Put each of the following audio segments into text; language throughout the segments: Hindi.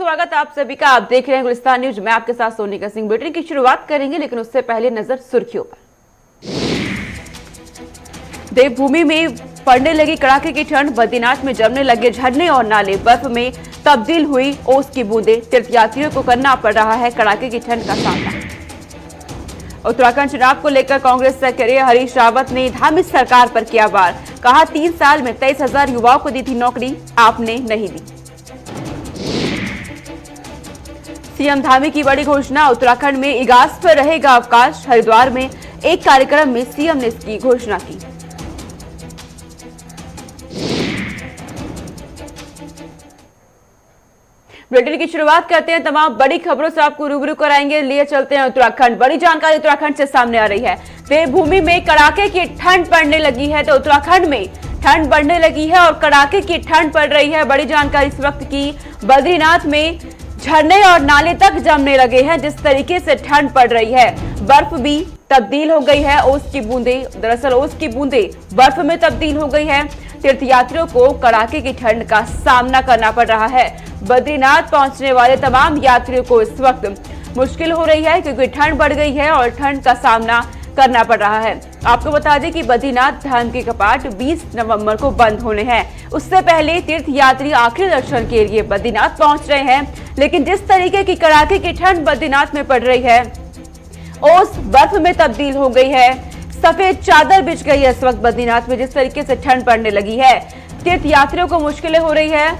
स्वागत आप सभी का। आप देख रहे हैं गुलिस्तान न्यूज। मैं आपके साथ सोनिका सिंह। बुलेटिन की शुरुआत करेंगे, लेकिन उससे पहले नजर सुर्खियों पर। देवभूमि में पड़ने लगी कड़ाके की ठंड, बद्रीनाथ में जमने लगे झरने और नाले, बर्फ में तब्दील हुई ओस की बूंदें। तीर्थयात्रियों को करना पड़ रहा है कड़ाके की ठंड का सामना। उत्तराखंड चुनाव को लेकर कांग्रेस सक्रिय, हरीश रावत ने धामी सरकार पर किया वार। कहा 3 साल में 23,000 युवाओं को दी थी नौकरी, आपने नहीं दी। सीएम धामी की बड़ी घोषणा, उत्तराखंड में इगास पर रहेगा अवकाश। हरिद्वार में एक कार्यक्रम में सीएम ने इसकी घोषणा की। बुलेटिन की शुरुआत करते हैं। तमाम बड़ी खबरों से आपको रूबरू कराएंगे। लिए चलते हैं उत्तराखंड। बड़ी जानकारी उत्तराखंड से सामने आ रही है। देवभूमि में कड़ाके की ठंड पड़ने लगी है, तो उत्तराखंड में ठंड बढ़ने लगी है और कड़ाके की ठंड पड़ रही है। बड़ी जानकारी इस वक्त की, बद्रीनाथ में झरने और नाले तक जमने लगे हैं। जिस तरीके से ठंड पड़ रही है, बर्फ भी तब्दील हो गई है ओस की बूंदें। दरअसल ओस की बूंदें बर्फ में तब्दील हो गई है। तीर्थयात्रियों को कड़ाके की ठंड का सामना करना पड़ रहा है। बद्रीनाथ पहुंचने वाले तमाम यात्रियों को इस वक्त मुश्किल हो रही है, क्योंकि ठंड बढ़ गई है और ठंड का सामना करना पड़ रहा है। आपको बता दें कि बद्रीनाथ धाम के कपाट 20 नवंबर को बंद होने हैं। उससे पहले तीर्थयात्री आखिरी दर्शन के लिए बद्रीनाथ पहुंच रहे हैं, लेकिन जिस तरीके की कड़ाके की ठंड बद्रीनाथ में पड़ रही है, ओस बर्फ में तब्दील हो गई है। सफेद चादर बिछ गई है इस वक्त बद्रीनाथ में। जिस तरीके से ठंड पड़ने लगी है, तीर्थयात्रियों को मुश्किलें हो रही है।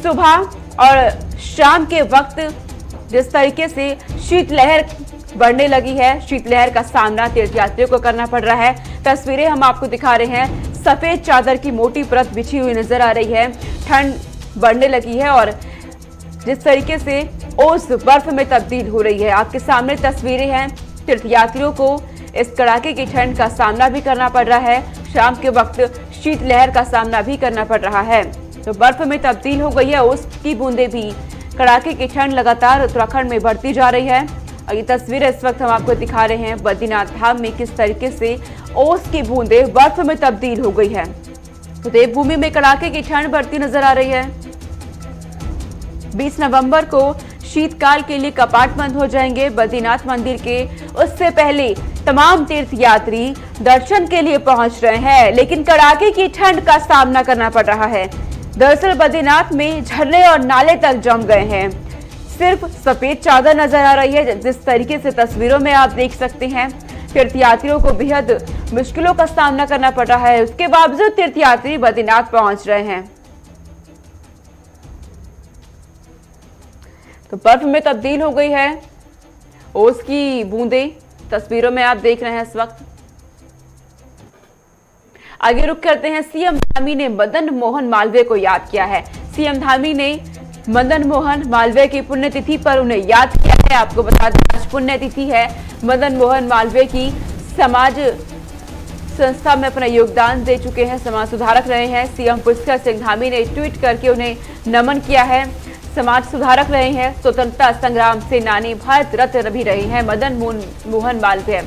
सुबह और शाम के वक्त जिस तरीके से शीतलहर बढ़ने लगी है, शीतलहर का सामना तीर्थयात्रियों को करना पड़ रहा है। तस्वीरें हम आपको दिखा रहे हैं। सफेद चादर की मोटी परत बिछी हुई नजर आ रही है। ठंड बढ़ने लगी है और जिस तरीके से ओस बर्फ में तब्दील हो रही है, आपके सामने तस्वीरें हैं। तीर्थयात्रियों को इस कड़ाके की ठंड का सामना भी करना पड़ रहा है। शाम के वक्त शीतलहर का सामना भी करना पड़ रहा है। तो बर्फ में तब्दील हो गई है ओस की बूंदें भी। कड़ाके की ठंड लगातार उत्तराखंड में बढ़ती जा रही है और ये तस्वीरें इस वक्त हम आपको दिखा रहे हैं। बद्रीनाथ धाम में किस तरीके से ओस की बूंदें बर्फ में तब्दील हो गई है। तो देवभूमि में कड़ाके की ठंड बढ़ती नजर आ रही है। 20 नवंबर को शीतकाल के लिए कपाट बंद हो जाएंगे बद्रीनाथ मंदिर के। उससे पहले तमाम तीर्थयात्री दर्शन के लिए पहुंच रहे हैं, लेकिन कड़ाके की ठंड का सामना करना पड़ रहा है। दरअसल बद्रीनाथ में झरने और नाले तक जम गए हैं। सिर्फ सफेद चादर नजर आ रही है। जिस तरीके से तस्वीरों में आप देख सकते हैं, तीर्थयात्रियों को बेहद मुश्किलों का सामना करना पड़ रहा है। उसके बावजूद तीर्थयात्री बद्रीनाथ पहुंच रहे हैं। तो बर्फ में तब्दील हो गई है ओस की बूंदें, तस्वीरों में आप देख रहे हैं इस वक्त। आगे रुख करते हैं। सीएम धामी ने मदन मोहन मालवीय को याद किया है। सीएम धामी ने मदन मोहन मालवीय की पुण्यतिथि पर उन्हें याद किया है। आपको बता दें आज पुण्यतिथि है मदन मोहन मालवीय की। समाज संस्था में अपना योगदान दे चुके हैं, समाज सुधारक रहे हैं। सीएम पुष्कर सिंह धामी ने ट्वीट करके उन्हें नमन किया है। समाज सुधारक रहे हैं, स्वतंत्रता संग्राम सेनानी, भारत रत्न भी रहे हैं मदन मोहन मालवीय।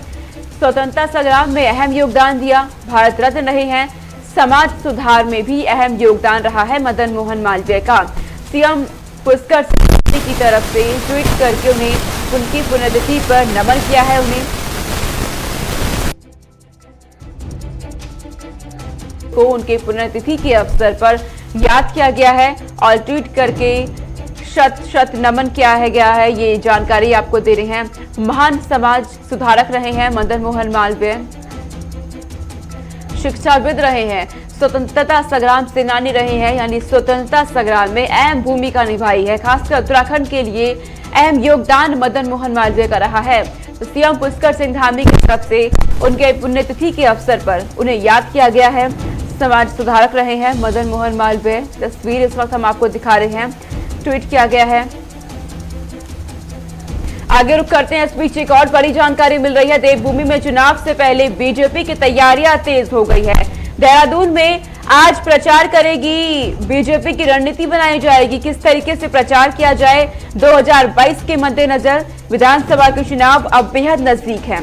स्वतंत्रता संग्राम में अहम योगदान दिया, भारत रत्न रहे हैं। समाज सुधार में भी अहम योगदान रहा है मदन मोहन मालवीय का। सीएम पुष्कर सिंह की तरफ से ट्वीट करके उन्हें उनकी पुण्यतिथि पर नमन किया है। उन्हें को उनके पुण्यतिथि के अवसर पर याद किया गया है और ट्वीट करके शत शत नमन किया गया है। ये जानकारी आपको दे रहे हैं। महान समाज सुधारक रहे हैं मदन मोहन मालवीय, शिक्षाविद रहे हैं, स्वतंत्रता संग्राम सेनानी रहे हैं, यानी स्वतंत्रता संग्राम में अहम भूमिका निभाई है। खासकर उत्तराखंड के लिए अहम योगदान मदन मोहन मालवीय का रहा है। तो सीएम पुष्कर सिंह धामी की तरफ से उनके पुण्यतिथि के अवसर पर उन्हें याद किया गया है। समाज सुधारक रहे हैं मदन मोहन मालवीय। तस्वीर इस वक्त हम आपको दिखा रहे हैं, ट्वीट किया गया है। आगे रुख करते हैं। इस बीच एक और बड़ी जानकारी मिल रही है। देवभूमि में चुनाव से पहले बीजेपी की तैयारियां तेज हो गई है। देहरादून में आज प्रचार करेगी बीजेपी की रणनीति बनाई जाएगी। किस तरीके से प्रचार किया जाए 2022 के मद्देनजर विधानसभा के चुनाव अब बेहद नजदीक है।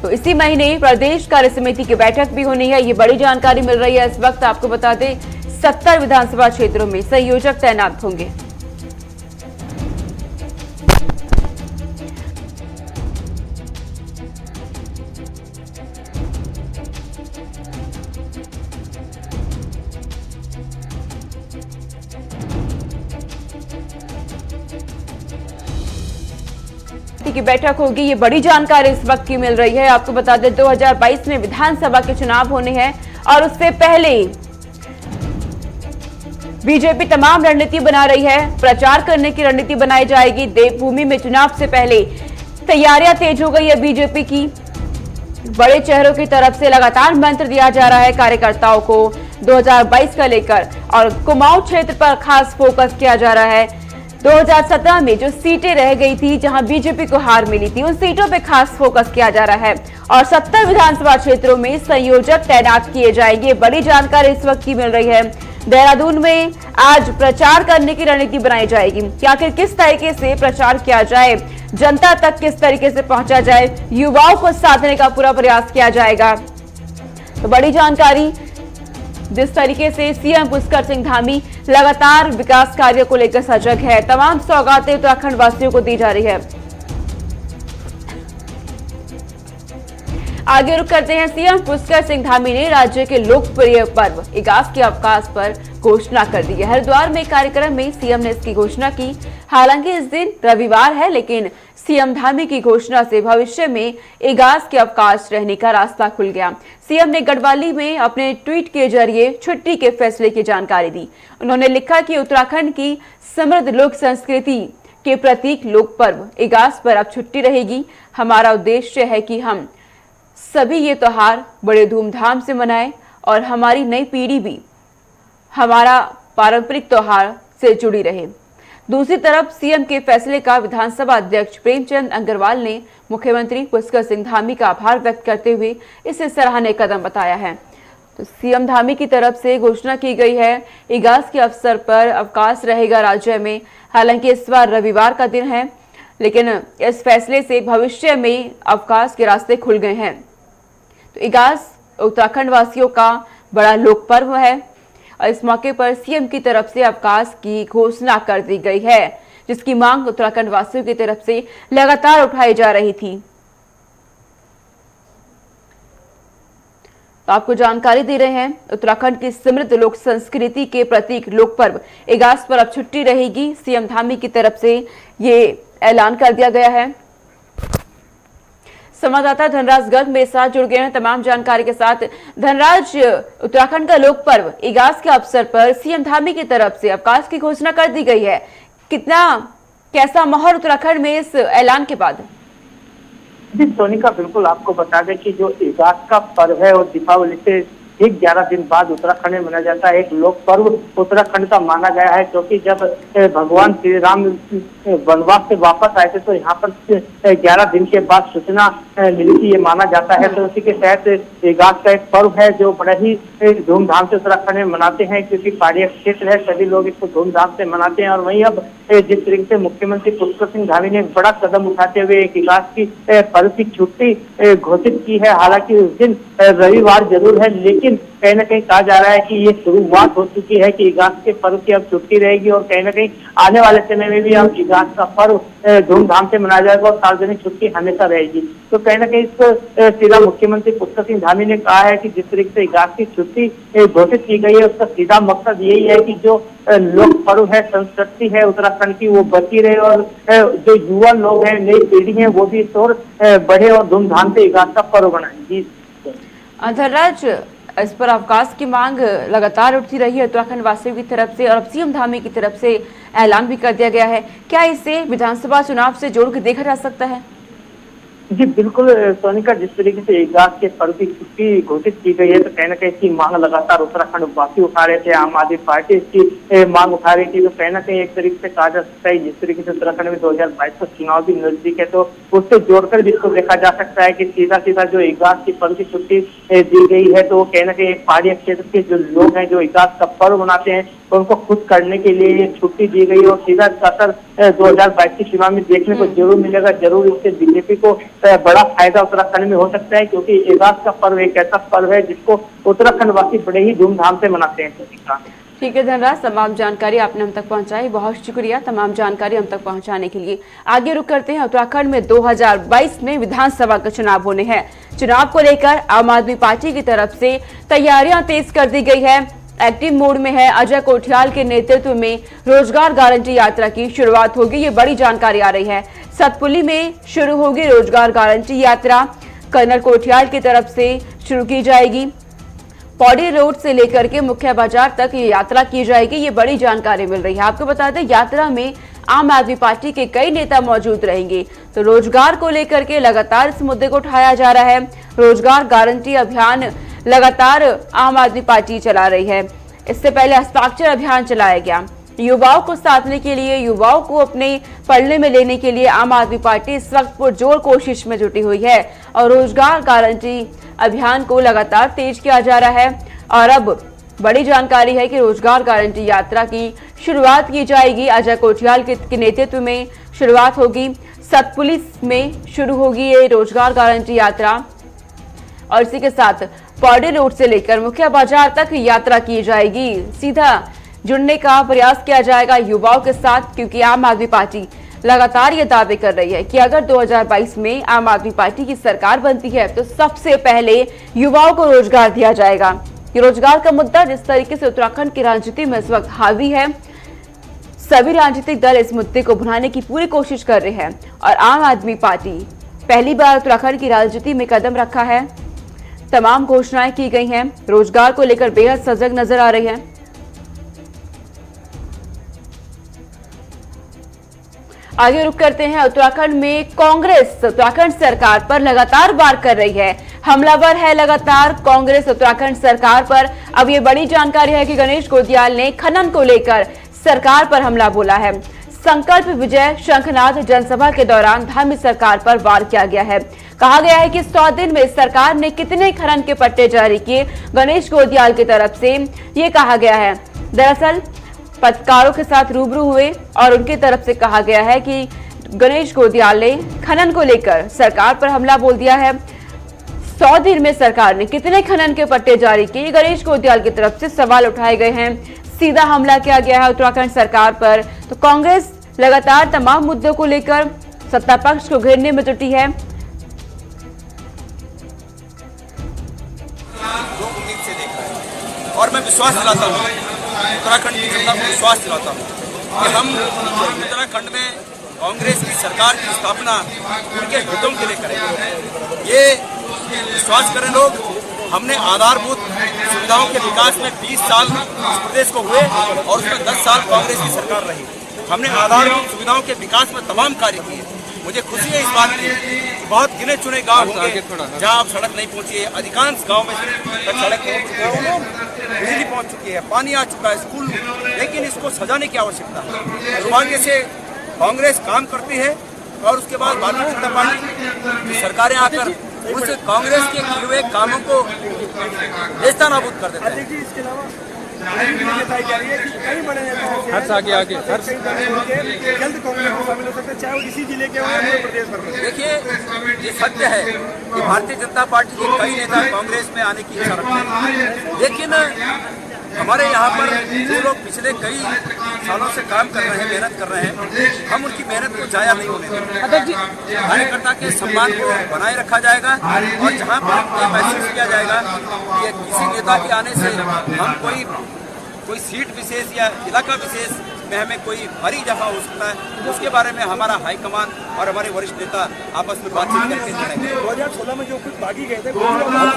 तो इसी महीने प्रदेश कार्य समिति की बैठक भी होनी है। ये बड़ी जानकारी मिल रही है इस वक्त। आपको बता दें 70 विधानसभा क्षेत्रों में संयोजक तैनात होंगे। पार्टी की बैठक होगी, ये बड़ी जानकारी इस वक्त की मिल रही है। आपको बता दें 2022 में विधानसभा के चुनाव होने हैं और उससे पहले बीजेपी तमाम रणनीति बना रही है, प्रचार करने की रणनीति बनाई जाएगी। देवभूमि में चुनाव से पहले तैयारियां तेज हो गई है बीजेपी की। बड़े चेहरों की तरफ से लगातार मंत्र दिया जा रहा है कार्यकर्ताओं को 2022 का लेकर, और कुमाऊं क्षेत्र पर खास फोकस किया जा रहा है। 2017 में जो सीटें रह गई थी, जहां बीजेपी को हार मिली थी, उन सीटों पे खास फोकस किया जा रहा है और 70 विधानसभा क्षेत्रों में संयोजक तैनात किए जाएंगे। बड़ी जानकारी इस वक्त की मिल रही है। देहरादून में आज प्रचार करने की रणनीति बनाई जाएगी कि आखिर किस तरीके से प्रचार किया जाए, जनता तक किस तरीके से पहुंचा जाए, युवाओं को साधने का पूरा प्रयास किया जाएगा। तो बड़ी जानकारी, जिस तरीके से सीएम पुष्कर सिंह धामी लगातार विकास कार्यों को लेकर सजग है, तमाम सौगातें उत्तराखंड वासियों को दी जा रही है। आगे रुक करते हैं। सीएम पुष्कर सिंह धामी ने राज्य के लोकप्रिय पर्व इगास के अवकाश पर घोषणा कर दी है। हरिद्वार में कार्यक्रम में सीएम ने इसकी घोषणा की। हालांकि इस दिन रविवार है, लेकिन सीएम धामी की घोषणा से भविष्य में इगास के अवकाश रहने का रास्ता खुल गया। सीएम ने गढ़वाली में अपने ट्वीट के जरिए छुट्टी के फैसले की जानकारी दी। उन्होंने लिखा कि उत्तराखंड की समृद्ध लोक संस्कृति के प्रतीक लोक पर्व इगास पर अब छुट्टी रहेगी। हमारा उद्देश्य है कि हम सभी ये त्योहार बड़े धूमधाम से मनाएं और हमारी नई पीढ़ी भी हमारा पारंपरिक त्योहार से जुड़ी रहे। दूसरी तरफ सीएम के फैसले का विधानसभा अध्यक्ष प्रेमचंद अग्रवाल ने मुख्यमंत्री पुष्कर सिंह धामी का आभार व्यक्त करते हुए इसे सराहनीय कदम बताया है। तो सीएम धामी की तरफ से घोषणा की गई है, इगास के अवसर पर अवकाश रहेगा राज्य में। हालांकि इस बार रविवार का दिन है, लेकिन इस फैसले से भविष्य में अवकाश के रास्ते खुल गए हैं। तो इगास उत्तराखंड वासियों का बड़ा लोक पर्व है और इस मौके पर सीएम की तरफ से अवकाश की घोषणा कर दी गई है, जिसकी मांग उत्तराखंड वासियों की तरफ से लगातार उठाई जा रही थी। तो आपको जानकारी दे रहे हैं, उत्तराखंड की समृद्ध लोक संस्कृति के प्रतीक लोक पर्व इगास पर अब छुट्टी रहेगी। सीएम धामी की तरफ से ये ऐलान कर दिया गया है। संवाददाता धनराज गर्ग मेरे साथ जुड़ गए हैं तमाम जानकारी के साथ। धनराज, उत्तराखंड का लोक पर्व इगास के अवसर पर सीएम धामी की तरफ से अवकाश की घोषणा कर दी गई है। कैसा माहौल उत्तराखंड में इस ऐलान के बाद? जी सोनिका, बिल्कुल आपको बता दें कि जो इगास का पर्व है और दीपावली से ठीक 11 दिन बाद उत्तराखंड में मनाया जाता है। एक लोक पर्व उत्तराखंड का माना गया है, क्योंकि जब भगवान श्री राम वनवास से वापस आए थे तो यहाँ पर 11 दिन के बाद सूचना मिली थी, ये माना जाता है। तो उसी के तहत इगास का एक पर्व है जो बड़ा ही धूमधाम से उत्तराखंड में मनाते हैं, क्योंकि पहाड़ी क्षेत्र है, सभी लोग इसको धूमधाम से मनाते हैं। और वहीं अब जिस तरीके से मुख्यमंत्री पुष्कर सिंह धामी ने एक बड़ा कदम उठाते हुए एक इगास की पर्व की छुट्टी घोषित की है। हालांकि उस दिन रविवार जरूर है, लेकिन कहीं ना कहीं कहा जा रहा है कि ये शुरुआत हो चुकी है कि इगास के पर्व की अब छुट्टी रहेगी और कहीं ना कहीं आने वाले समय में भी अब इगास का पर्व धूमधाम से मनाया जाएगा और सार्वजनिक छुट्टी हमेशा रहेगी। तो कहीं ना कहीं इसको सीधा मुख्यमंत्री पुष्कर सिंह धामी ने कहा है कि जिस तरीके से इगास की छुट्टी घोषित की गई है, उसका सीधा मकसद यही है कि जो लोक पर्व है, संस्कृति है उत्तराखंड की, वो बची रहे और जो युवा लोग हैं, नई पीढ़ी है, वो भी इस ओर बढ़े और धूमधाम से इगास का पर्व बनाएंगी। धनराज, इस पर अवकाश की मांग लगातार उठती रही है उत्तराखंड वासियों की तरफ से और अब सीएम धामी की तरफ से ऐलान भी कर दिया गया है। क्या इसे विधानसभा चुनाव से जोड़कर देखा जा सकता है? जी बिल्कुल सोनिका, जिस तरीके से इगास के पर्व की छुट्टी घोषित की गई है तो कहीं ना कहीं इसकी मांग लगातार उत्तराखंड वासी उठा रहे थे। आम आदमी पार्टी इसकी मांग उठा रही थी। तो कहीं ना कहीं एक तरीके से कहा जा सकता है, जिस तरीके से उत्तराखंड में 2022 का चुनाव भी नजदीक है, तो उससे जोड़कर भी इसको देखा जा सकता है कि सीधा सीधा जो इगास की पर्व की छुट्टी दी गई है, तो कहीं ना कहीं पहाड़ी क्षेत्र के जो लोग हैं जो इगास का पर्व मनाते हैं, तो उनको खुश करने के लिए ये छुट्टी दी गई और सीधा असर 2022 के चुनाव में देखने को जरूर मिलेगा। जरूर इससे बीजेपी को बड़ा फायदा उत्तराखंड में हो सकता है, क्योंकि इगास का पर्व एक ऐसा पर्व है जिसको उत्तराखंड वासी बड़े ही धूमधाम से मनाते हैं। ठीक है धनराज, तमाम जानकारी आपने हम तक पहुंचाई, बहुत शुक्रिया तमाम जानकारी हम तक पहुंचाने के लिए। आगे रुक करते हैं, उत्तराखंड में 2022 में विधानसभा का चुनाव होने हैं। चुनाव को लेकर आम आदमी पार्टी की तरफ से तैयारियां तेज कर दी गई है। एक्टिव मोड में है। अजय कोठियाल के नेतृत्व में रोजगार गारंटी यात्रा की शुरुआत होगी, ये बड़ी जानकारी आ रही है। सतपुली में शुरू होगी रोजगार गारंटी यात्रा, कर्नल कोठियाल की तरफ से शुरू की जाएगी। पौड़ी रोड से लेकर के मुख्य बाजार तक ये यात्रा की जाएगी, ये बड़ी जानकारी मिल रही है। आपको बता दें, यात्रा में आम आदमी पार्टी के कई नेता मौजूद रहेंगे। तो रोजगार को लेकर के लगातार इस मुद्दे को उठाया जा रहा है। रोजगार गारंटी अभियान लगातार आम आदमी पार्टी चला रही है। इससे पहले हस्ताक्षर अभियान चलाया गया। युवाओं को साधने के लिए, युवाओं को अपने पढ़ने में लेने के लिए आम आदमी पार्टी इस वक्त पुरजोर कोशिश में जुटी हुई है और रोजगार गारंटी अभियान को लगातार तेज किया जा रहा है। और अब बड़ी जानकारी है कि रोजगार गारंटी यात्रा की शुरुआत की जाएगी। अजय कोठियाल के नेतृत्व में शुरुआत होगी। सतपुली में शुरू होगी ये रोजगार गारंटी यात्रा और इसी के साथ पौड़ी रोड से लेकर मुख्य बाजार तक यात्रा की जाएगी। सीधा जुड़ने का प्रयास किया जाएगा युवाओं के साथ, क्योंकि आम आदमी पार्टी लगातार ये दावे कर रही है कि अगर 2022 में आम आदमी पार्टी की सरकार बनती है तो सबसे पहले युवाओं को रोजगार दिया जाएगा। ये रोजगार का मुद्दा जिस तरीके से उत्तराखंड की राजनीति में इस वक्त हावी है, सभी राजनीतिक दल इस मुद्दे को भुनाने की पूरी कोशिश कर रहे हैं और आम आदमी पार्टी पहली बार उत्तराखंड की राजनीति में कदम रखा है। तमाम घोषणाएं की गई हैं, रोजगार को लेकर बेहद सजग नजर आ रही है। आगे रुक करते हैं। उत्तराखंड में कांग्रेस उत्तराखंड सरकार पर लगातार वार कर रही है, हमलावर है लगातार कांग्रेस उत्तराखंड सरकार पर। अब ये बड़ी जानकारी है कि गणेश गोदियाल ने खनन को लेकर सरकार पर हमला बोला है। संकल्प विजय शंखनाथ जनसभा के दौरान धामी सरकार पर वार किया गया है। कहा गया है कि 100 दिन में सरकार ने कितने खनन के पट्टे जारी किए, गणेश गोदियाल की तरफ से ये कहा गया है। दरअसल पत्रकारों के साथ रूबरू हुए और उनकी तरफ से कहा गया है कि गणेश गोदियाल ने खनन को लेकर सरकार पर हमला बोल दिया है। 100 दिन में सरकार ने कितने खनन के पट्टे जारी किए, गणेश गोदियाल की तरफ से सवाल उठाए गए हैं। सीधा हमला किया गया है उत्तराखंड सरकार पर। तो कांग्रेस लगातार तमाम मुद्दों को लेकर सत्ता पक्ष को घेरने में जुटी है। और मैं विश्वास दिलाता हूँ, उत्तराखंड की जनता को विश्वास दिलाता हूँ कि हम उत्तराखंड में कांग्रेस की सरकार की स्थापना उनके हितों के लिए करेंगे। ये विश्वास करें लोग। हमने आधारभूत सुविधाओं के विकास में 20 साल इस प्रदेश को हुए और उसमें 10 साल कांग्रेस की सरकार रही। हमने आधारभूत सुविधाओं के विकास में तमाम कार्य किए। मुझे खुशी है इस बात की कि बहुत गिने चुने गांव होंगे जहां अब सड़क नहीं पहुंची है। अधिकांश गांव में तक सड़क पहुंच चुकी है, बिजली पहुंच चुकी है, पानी आ चुका है, स्कूल, लेकिन इसको सजाने की आवश्यकता है। दुर्भाग्य से कांग्रेस काम करती है और उसके बाद भारतीय जनता पार्टी की सरकारें आकर उस कांग्रेस के किए हुए कामों को नेस्तनाबूद कर देते हैं। हर्ष आगे हर्ष जल्द कांग्रेस में शामिल हो सकते हैं, चाहे वो इसी जिले के हो या पूरे प्रदेश भर में। देखिए, ये सत्य है कि भारतीय जनता पार्टी के कई नेता कांग्रेस में आने की इच्छा रखते हैं, लेकिन हमारे यहाँ पर जो लोग पिछले कई सालों से काम कर रहे हैं, मेहनत कर रहे हैं, हम उनकी मेहनत को जाया नहीं होने देंगे। कार्यकर्ता के सम्मान को बनाए रखा जाएगा और जहाँ पर ये महसूस किया जाएगा कि किसी नेता के आने से हम कोई सीट विशेष या इलाका विशेष में हमें कोई भारी जगह हो सकता है, उसके बारे में हमारा हाईकमान और हमारे वरिष्ठ नेता आपस में बातचीत करके निर्णय। 2016 में जो कुछ बागी गए थे,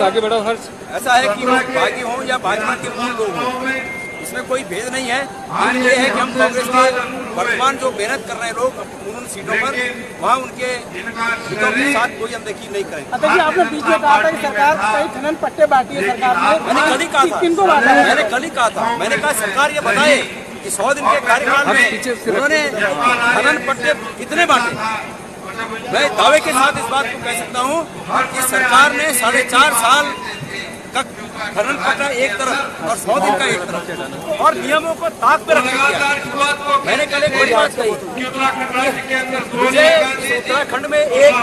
आगे बढ़ो हर्ष। ऐसा है कि वो बागी हों या भाजपा के मूल लोग हों, इसमें कोई भेद नहीं है। लेकिन ये है कि हम कांग्रेस के वर्तमान जो मेहनत कर रहे हैं लोग उन सीटों पर, वहाँ उनके हितों के साथ कोई अनदेखी नहीं करेंगे। अतः जी आपने बीच में कहा था कि सरकार कई खनन पट्टे बांटी है सरकार ने। मैंने कल ही कहा था, मैंने कहा सरकार ये बताए कि 100 दिन के कार्यकाल में उन्होंने खनन पट्टे कितने बांटे। मैं दावे के साथ इस बात को कह सकता हूँ कि सरकार ने 4.5 साल का खनन पट्टा एक तरफ और 100 दिन का एक तरफ और नियमों को ताक पे रख दिया। मैंने कल एक बड़ी बात कही, मुझे इस उत्तराखंड में एक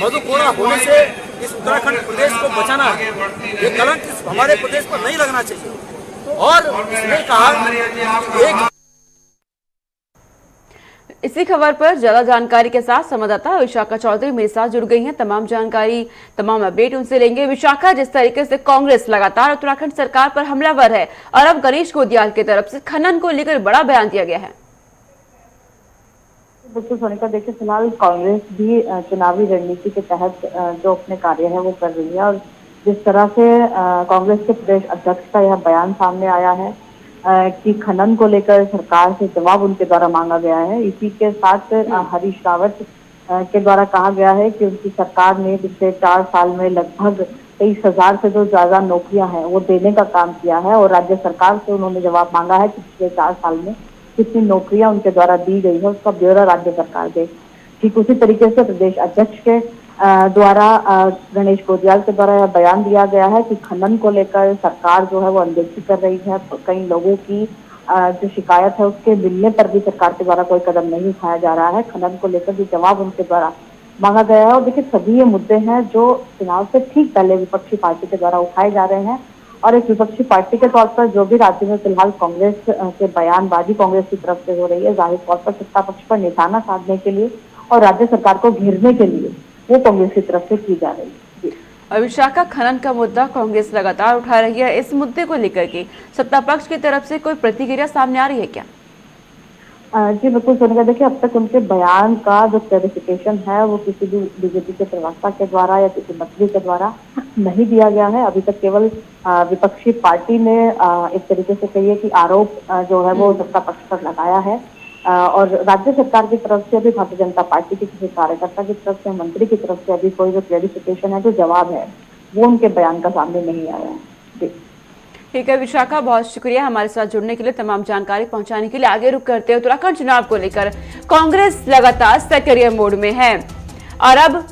मधुकोड़ा होने से इस उत्तराखंड प्रदेश को बचाना है। ये कलंक हमारे प्रदेश पर नहीं लगना चाहिए। और उसने कहा एक इसी खबर पर ज्यादा जानकारी के साथ संवाददाता विशाखा चौधरी मेरे साथ जुड़ गई हैं। तमाम जानकारी, तमाम अपडेट उनसे लेंगे। विशाखा, जिस तरीके से कांग्रेस लगातार उत्तराखंड सरकार पर हमलावर है और अब गणेश गोदियाल की तरफ से खनन को लेकर बड़ा बयान दिया गया है। बिल्कुल सोनिका, देखिए फिलहाल कांग्रेस भी चुनावी रणनीति के तहत जो अपने कार्य है वो कर रही है और जिस तरह से कांग्रेस के प्रदेश अध्यक्ष का यह बयान सामने आया है कि खनन को लेकर सरकार से जवाब उनके द्वारा मांगा गया है। इसी के साथ हरीश रावत के द्वारा कहा गया है कि उनकी सरकार ने पिछले 4 साल में लगभग 23,000 से जो ज्यादा नौकरियां हैं वो देने का काम किया है और राज्य सरकार से उन्होंने जवाब मांगा है कि पिछले 4 साल में कितनी नौकरियां उनके द्वारा दी गई है उसका ब्यौरा राज्य सरकार दे। ठीक उसी तरीके से प्रदेश अध्यक्ष के द्वारा गणेश गोदियाल के द्वारा यह बयान दिया गया है कि खनन को लेकर सरकार जो है वो अनदेखी कर रही है। कई लोगों की जो शिकायत है उसके मिलने पर भी सरकार के द्वारा कोई कदम नहीं उठाया जा रहा है। खनन को लेकर भी जवाब उनके द्वारा मांगा गया है और देखिए सभी ये मुद्दे हैं जो चुनाव से ठीक पहले विपक्षी पार्टी के द्वारा उठाए जा रहे हैं और एक विपक्षी पार्टी के तौर पर जो भी राज्य में फिलहाल कांग्रेस के बयानबाजी कांग्रेस की तरफ से हो रही है, जाहिर तौर पर सत्ता पक्ष पर निशाना साधने के लिए और राज्य सरकार को घेरने के लिए वो कांग्रेस की तरफ से की जा रही है। और विशाखा, खनन का मुद्दा कांग्रेस लगातार उठा रही है। इस मुद्दे को लेकर के सत्ता पक्ष की तरफ से कोई प्रतिक्रिया सामने आ रही है क्या? जी बिल्कुल सोनिका, देखिए अब तक उनके बयान का जो क्लैरिफिकेशन है वो किसी भी बीजेपी के प्रवक्ता के द्वारा या किसी मंत्री के द्वारा नहीं दिया गया है। अभी तक केवल विपक्षी पार्टी ने एक तरीके से कहिए कि आरोप जो है वो सत्ता पक्ष पर लगाया है और राज्य सरकार की तरफ से अभी भारतीय जनता पार्टी के किसी कार्यकर्ता की तरफ से, मंत्री की तरफ से अभी कोई जो क्लैरिफिकेशन है, जो जवाब है वो उनके बयान का सामने नहीं आया है। जी ठीक है विशाखा, बहुत शुक्रिया हमारे साथ जुड़ने के लिए, तमाम जानकारी पहुंचाने के लिए। आगे रुक करते हैं उत्तराखंड चुनाव को लेकर कांग्रेस लगातार सक्रिय मोड में है और अब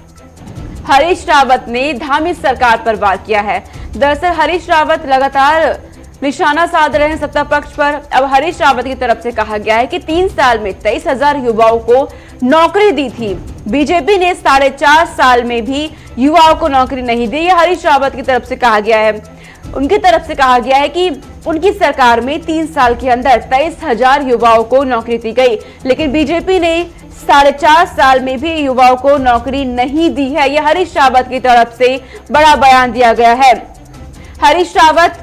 हरीश रावत ने धामी सरकार पर वार किया है। दरअसल हरीश रावत लगातार निशाना साध रहे हैं सत्ता पक्ष पर। अब हरीश रावत की तरफ से कहा गया है कि 3 साल में 23,000 युवाओं को नौकरी दी थी, बीजेपी ने 4.5 साल में भी युवाओं को नौकरी नहीं दी। यह हरीश रावत की तरफ से कहा गया है। उनकी तरफ से कहा गया है कि उनकी सरकार में 3 साल के अंदर 23,000 युवाओं को नौकरी दी गई, लेकिन बीजेपी ने 4.5 साल में भी युवाओं को नौकरी नहीं दी है। यह हरीश रावत की तरफ से बड़ा बयान दिया गया है। हरीश रावत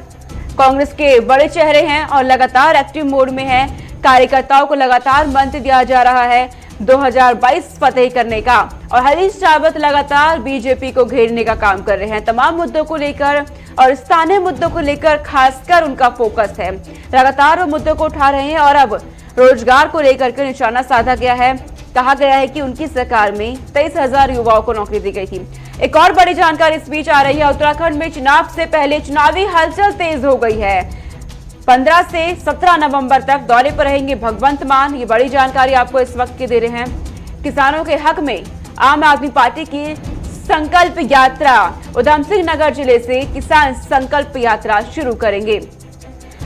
कांग्रेस के बड़े चेहरे हैं और लगातार एक्टिव मोड में हैं। कार्यकर्ताओं को लगातार मंत्र दिया जा रहा है 2022 फतेह करने का और हरीश रावत लगातार बीजेपी को घेरने का काम कर रहे हैं। तमाम मुद्दों को लेकर और स्थानीय मुद्दों को लेकर खासकर उनका फोकस है। लगातार वो मुद्दों को उठा रहे हैं और अब रोजगार को लेकर के निशाना साधा गया है। कहा गया है कि उनकी सरकार में 23,000 युवाओं को नौकरी दी गई थी। एक और बड़ी जानकारी इस बीच आ रही है, उत्तराखंड में चुनाव से पहले चुनावी हलचल तेज हो गई है। 15 से 17 नवंबर तक दौरे पर रहेंगे भगवंत मान। ये बड़ी जानकारी आपको इस वक्त की दे रहे हैं। किसानों के हक में आम आदमी पार्टी की संकल्प यात्रा, उधम सिंह नगर जिले से किसान संकल्प यात्रा शुरू करेंगे।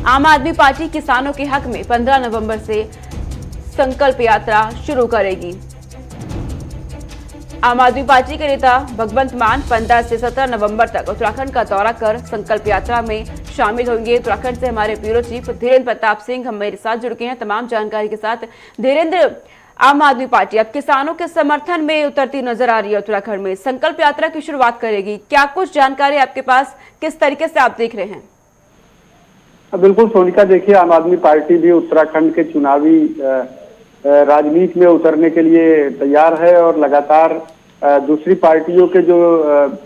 आम आदमी पार्टी किसानों के हक में 15 नवंबर से संकल्प यात्रा शुरू करेगी। आम आदमी पार्टी के नेता भगवंत मान 15 से 17 नवंबर तक उत्तराखंड का दौरा कर संकल्प यात्रा में शामिल होंगे। उत्तराखंड से हमारे ब्यूरो चीफ धीरेन्द्र प्रताप सिंह हम मेरे साथ जुड़ गए हैं तमाम जानकारी के साथ। धीरेन्द्र, आम आदमी पार्टी अब किसानों के समर्थन में उतरती नजर आ रही है। उत्तराखंड में संकल्प यात्रा की शुरुआत करेगी, क्या कुछ जानकारी आपके पास, किस तरीके से आप देख रहे हैं? बिल्कुल सोनिका, देखिए आम आदमी पार्टी भी उत्तराखंड के चुनावी राजनीति में उतरने के लिए तैयार है और लगातार दूसरी पार्टियों के जो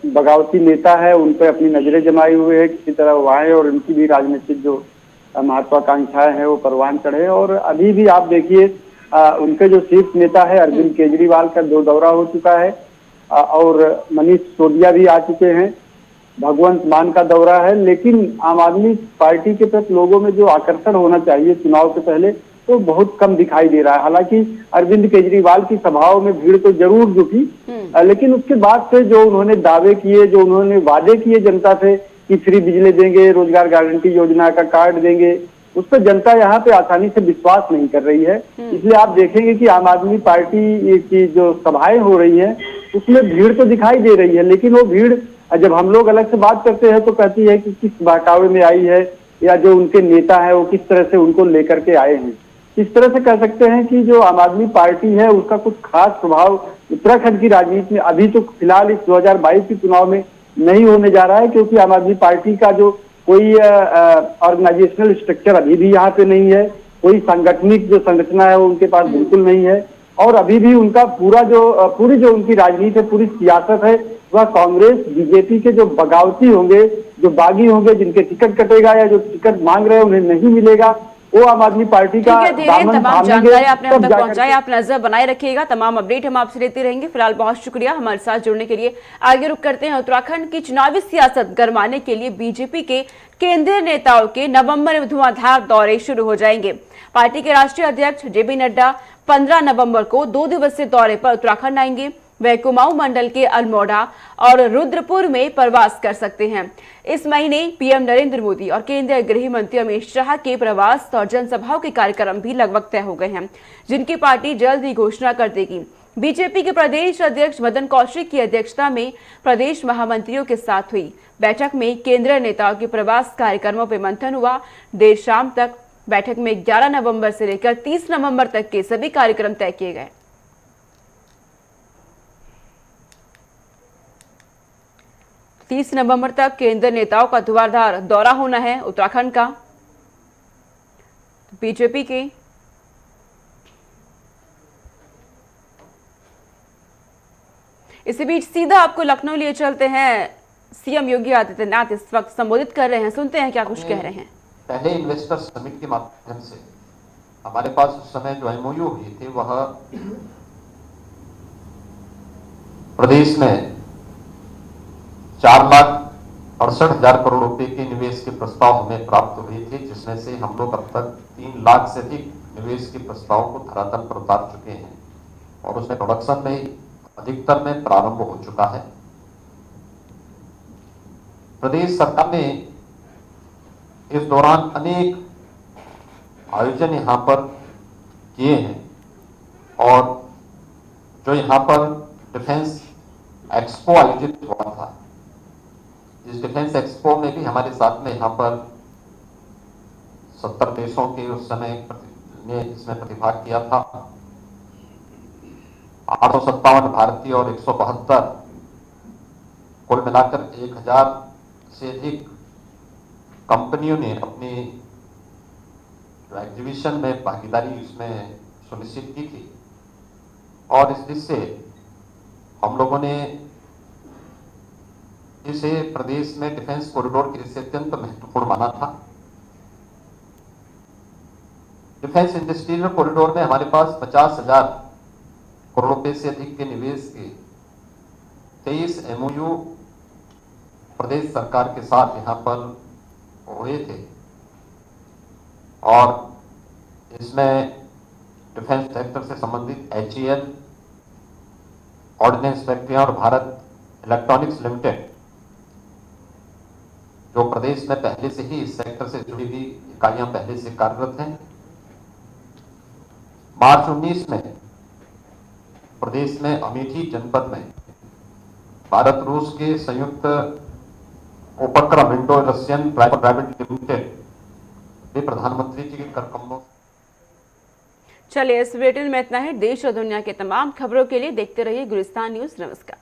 बगावती नेता है उन पर अपनी नजरें जमाए हुए है, किसी तरह वो आए और उनकी भी राजनीतिक जो महत्वाकांक्षाएं हैं वो परवान चढ़े। और अभी भी आप देखिए उनके जो शीर्ष नेता है अरविंद केजरीवाल का 2 दौरा हो चुका है और मनीष सिसोदिया भी आ चुके हैं। भगवंत मान का दौरा है, लेकिन आम आदमी पार्टी के प्रति लोगों में जो आकर्षण होना चाहिए चुनाव से पहले तो बहुत कम दिखाई दे रहा है। हालांकि अरविंद केजरीवाल की सभाओं में भीड़ तो जरूर जुटी, लेकिन उसके बाद से जो उन्होंने दावे किए, जो उन्होंने वादे किए जनता से कि फ्री बिजली देंगे, रोजगार गारंटी योजना का कार्ड देंगे, उस पर जनता यहाँ पे आसानी से विश्वास नहीं कर रही है। इसलिए आप देखेंगे कि आम आदमी पार्टी की जो सभाएं हो रही है उसमें भीड़ तो दिखाई दे रही है, लेकिन वो भीड़ जब हम लोग अलग से बात करते हैं तो कहती है कि किस बहकावे में आई है या जो उनके नेता है वो किस तरह से उनको लेकर के आए हैं। इस तरह से कह सकते हैं कि जो आम आदमी पार्टी है उसका कुछ खास प्रभाव उत्तराखंड की राजनीति में अभी तो फिलहाल इस 2022 के चुनाव में नहीं होने जा रहा है, क्योंकि आम आदमी पार्टी का जो कोई ऑर्गेनाइजेशनल स्ट्रक्चर अभी भी यहाँ पे नहीं है, कोई सांगठनिक जो संरचना है वो उनके पास बिल्कुल नहीं है, और अभी भी उनका पूरी जो उनकी राजनीति है, पूरी सियासत है, वह कांग्रेस बीजेपी के जो बगावती होंगे, जो बागी होंगे, जिनके टिकट कटेगा या जो टिकट मांग रहे हैं उन्हें नहीं मिलेगा, वो आम आदमी पार्टी का तमाम जानकारी आपने हम तक पहुंचाई। आप नजर बनाए रखिएगा, तमाम अपडेट हम आपसे लेते रहेंगे। फिलहाल बहुत शुक्रिया हमारे साथ जुड़ने के लिए। आगे रुक करते हैं उत्तराखंड की चुनावी सियासत गरमाने के लिए बीजेपी के केंद्रीय नेताओं के नवंबर में धुआंधार दौरे शुरू हो जाएंगे। पार्टी के राष्ट्रीय अध्यक्ष जेपी नड्डा 15 नवंबर को 2 दिवसीय दौरे पर उत्तराखंड आएंगे। वह कुमाऊं मंडल के अल्मोड़ा और रुद्रपुर में प्रवास कर सकते हैं। इस महीने पीएम नरेंद्र मोदी और केंद्रीय गृह मंत्री अमित शाह के प्रवास और जनसभाओं के कार्यक्रम भी लगभग तय हो गए हैं, जिनकी पार्टी जल्द ही घोषणा कर देगी। बीजेपी के प्रदेश अध्यक्ष मदन कौशिक की अध्यक्षता में प्रदेश महामंत्रियों के साथ हुई बैठक में केंद्रीय नेताओं के प्रवास कार्यक्रमों पर मंथन हुआ। देर शाम तक बैठक में 11 नवंबर से लेकर 30 नवंबर तक के सभी कार्यक्रम तय किए गए। 30 नवंबर तक केंद्रीय नेताओं का धुआंधार दौरा होना है उत्तराखंड का। बीजेपी के इसी बीच सीधा आपको लखनऊ लिए चलते हैं। सीएम योगी आदित्यनाथ इस वक्त संबोधित कर रहे हैं, सुनते हैं क्या कुछ कह रहे हैं। पहले इन्वेस्टर समिट के माध्यम से हमारे पास उस समय जो एमओयू हुए थे वह प्रदेश में 4,68,000 करोड़ रुपए के निवेश के प्रस्ताव हमें प्राप्त हुए थे, जिसमें से हम लोग अब तक 3 लाख से अधिक निवेश के प्रस्ताव को धरातल पर उतार चुके हैं और उसमें प्रोडक्शन में अधिकतर में प्रारंभ हो चुका है। प्रदेश सरकार ने इस दौरान अनेक आयोजन यहाँ पर किए हैं और जो यहाँ पर डिफेंस एक्सपो आयोजित हुआ था, इस डिफेंस एक्सपो में भी हमारे साथ में यहाँ पर 70 देशों के उस समय ने इसमें प्रतिभाग किया था। 857 भारतीय और 172 कुल मिलाकर 1000 से अधिक कंपनियों ने अपनी एग्जीबिशन में भागीदारी इसमें सुनिश्चित की थी और इस दृष्टि से हम लोगों ने इसे प्रदेश में डिफेंस कॉरिडोर के लिए अत्यंत महत्वपूर्ण माना था। डिफेंस इंडस्ट्रियल कॉरिडोर में हमारे पास 50,000 करोड़ रुपए से अधिक के निवेश के 23 एमओयू प्रदेश सरकार के साथ यहाँ पर हुए थे और इसमें डिफेंस सेक्टर से संबंधित HAL, ऑर्डिनेंस फैक्ट्रियां और भारत इलेक्ट्रॉनिक्स लिमिटेड जो प्रदेश में पहले से ही इस सेक्टर से जुड़ी हुई इकाइयां पहले से कार्यरत हैं। मार्च 19 में प्रदेश में अमेठी जनपद में भारत रूस के संयुक्त उपक्रम Indo Russian private limited way प्रधानमंत्री जी के कार्यक्रमों। चलिए इस बुलेटिन में इतना ही। देश और दुनिया के तमाम खबरों के लिए देखते रहिए गुलिस्तान न्यूज। नमस्कार।